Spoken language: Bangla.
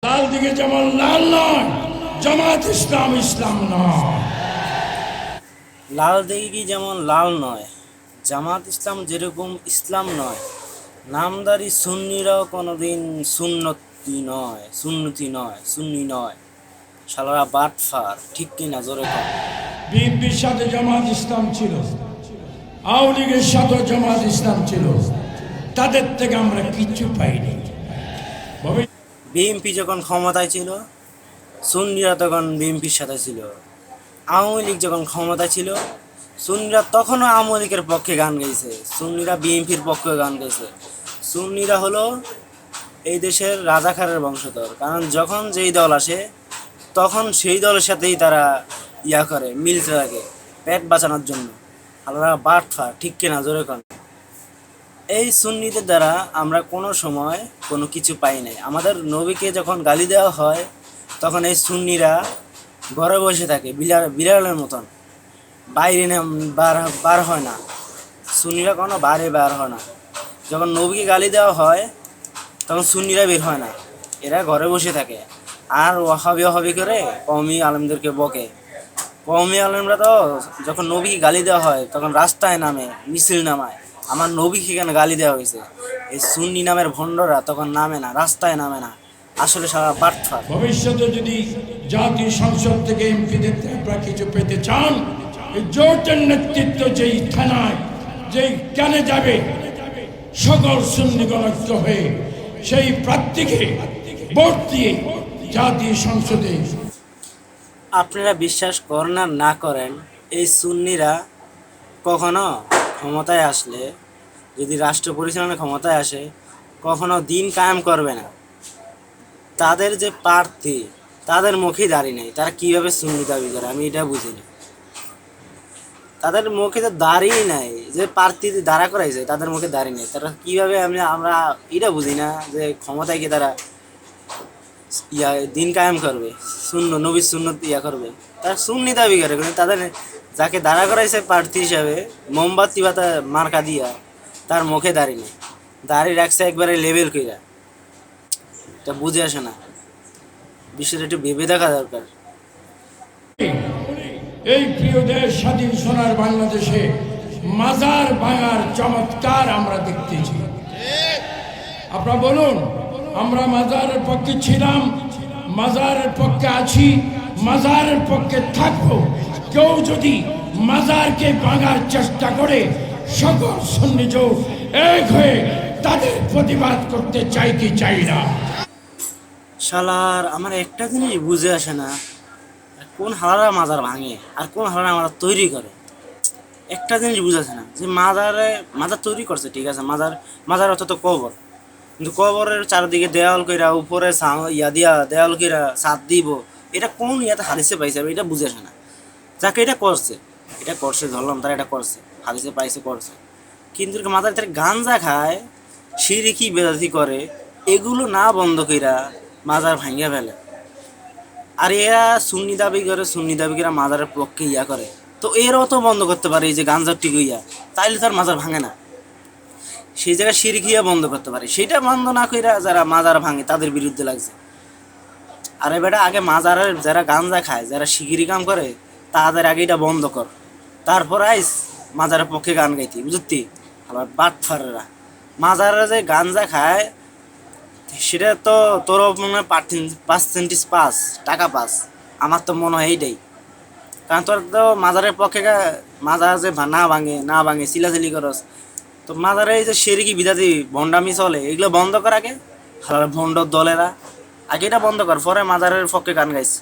লাল দিকে যেমন লাল নয়, জামাত ইসলাম ইসলাম নয়। লাল দিঘি যেমন লাল নয়, জামাত ইসলাম যেরকম ইসলাম নয়, নামদারি সুন্নিরাও কোনোদিন সুন্নি নয়। শালারা বাটফার, ঠিক কিনা জোরে কর। বিএনপির সাথে জামাত ইসলাম ছিল, আওয়ামী লীগের সাথে জামাত ইসলাম ছিল, তাদের থেকে আমরা কিচ্ছু পাইনি। বিএনপি যখন ক্ষমতায় ছিল, সুন্নিরা তখন বিএনপির সাথে ছিল। আওয়ামী লীগ যখন ক্ষমতায় ছিল, সুন্নিরা তখনও আওয়ামী লীগের পক্ষে গান গাইছে, সুন্নিরা বিএনপির পক্ষে গান গাইছে। সুন্নিরা হলো এই দেশের রাজাকারের বংশধর, কারণ যখন যেই দল আসে তখন সেই দলের সাথেই তারা করে, মিলতে থাকে পেট বাঁচানোর জন্য। আল্লাহ বাটফা, ঠিক কিনা জোরে কন। এই সুন্নিদের দ্বারা আমরা কোনো সময় কোনো কিছু পাই নাই। আমাদের নবীকে যখন গালি দেওয়া হয় তখন এই সুন্নিরা ঘরে বসে থাকে বিড়ালের মতন, বাইরে বার হয় না। সুন্নিরা কোনো বাইরে বার হয় না। যখন নবীকে গালি দেওয়া হয় তখন সুন্নিরা বের হয় না, এরা ঘরে বসে থাকে আর ওয়াহাবি করে কওমি আলেমদেরকে বকে। কওমি আলেমরা তো যখন নবীকে গালি দেওয়া হয় তখন রাস্তায় নামে, মিছিল নামায়, আমার নবীকে কেন গালি দেওয়া হয়েছে। এই সুন্নি নামের ভণ্ডরা তখন নামে না, রাস্তায় নামে না। আসলে সারা বাটফার। ভবিষ্যতে যদি জাতীয় সংসদ থেকে এমপিদের আপনারা কিছু পেতে চান, এই জোটের নেতৃত্ব যেই থানায় যেই কানে যাবে, সকল সুন্নিগণ ঐক্য হয়ে সেই প্রার্থীকে ভোট দিয়ে জাতীয় সংসদে। আপনারা বিশ্বাস করেন আর না করেন, এই সুন্নিরা কখনো ক্ষমতায় আসলে, যদি রাষ্ট্র পরিচালনার ক্ষমতায় আসে, কখনো দিন কায়েম করবে না। তাদের যে প্রার্থী, তাদের মুখে দাঁড়িয়ে নেই, তারা কিভাবে সুন্নি দাবি করে আমি এটা বুঝিনি। তাদের মুখে তো দাঁড়িয়ে নাই, যে প্রার্থী দাঁড়া করাইছে তাদের মুখে দাঁড়িয়ে নেই, তারা কিভাবে আমরা এটা বুঝি না যে ক্ষমতায় গিয়ে তারা দিন কায়েম করবে, নবীর সুন্নত করবে। তারা সুন্নি দাবি করে, কিন্তু তাদের যাকে দাঁড়া করাইছে প্রার্থী হিসাবে মোমবাতি বা মার্কা দিয়া, তার মুখে দাঁড়িয়ে নেই, দাঁড়িয়ে রাখছে একবারে লেবেল কইরা। এটা বুঝে আসে না, বিষয়টা একটু ভেবে দেখা দরকার। এই প্রিয় দেশ স্বাধীন সোনার বাংলাদেশে মাজার ভাঙার চমৎকার আমরা দেখতেছি। আপনারা বলুন, আমরা মাজারের পক্ষে ছিলাম, মাজারের পক্ষে আছি, মাজারের পক্ষে থাকবো। কেউ যদি মাজারকে ভাঙার চেষ্টা করে, সকল সুন্নি জোট এক হয়ে তাদের প্রতিবাদ করতে চাই কি চাই না। শালার আমার একটা জিনিস বুঝে আসে না, কোন হালারা মাজার ভাঙে আর কোন হালারা মাজার তৈরি করে। একটা জিনিস বুঝে আসে না, যে মাজার তৈরি করছে ঠিক আছে, মাজার অর্থ তো কবর, কিন্তু কবরের চারিদিকে দেওয়াল কইরা, উপরে দেওয়াল কইরা ছাদ দিব, এটা কোন ইয়াতে হাদিসে পাইছে আমি এটা বুঝে আসে না। যাকে এটা করছে ধরলাম, তারা এটা করছে, হাদিসে পাইছে করছে, কিন্তু মাজার তারা গাঞ্জা খায়, শিরকি বেদাতি করে, এগুলো না বন্ধ কইরা মাজার ভাঙিয়া ফেলে। আর এরা সুন্নি দাবি করে মাজারের পক্ষে করে, তো এরাও তো বন্ধ করতে পারে এই যে গাঞ্জার টিকু তাইলে তার মাজার ভাঙে না। সেই জায়গায় শিরকিয়া বন্ধ করতে পারে, সেটা বন্ধ না কইরা যারা মাজার ভাঙে তাদের বিরুদ্ধে লাগছে। আরে বেটা, আগে মাজারের যারা গাঞ্জা খায়, যারা শিগিরি কাম করে, তাদের আগে এটা বন্ধ কর, তারপর আইস মাজারের পক্ষে গান গাইতি, বুঝতি? আবার বাটফাররা মাজারে যে গাঞ্জা খায়, সেটা তো তোর মনে হয় পার্সেন্টেজ পাস, টাকা পাস, আমার তো মনে হয় এইটাই। কারণ তোর তো মাজারের পক্ষে মাজার যে না ভাঙে চিলাচিলি করস, তো মাজারে এই যে শিরকি বিদাতি ভণ্ডামি চলে, এগুলো বন্ধ কর আগে। ভণ্ড দলেরা আগে এটা বন্ধ কর, পরে মাজারের পক্ষে গান গাইছে।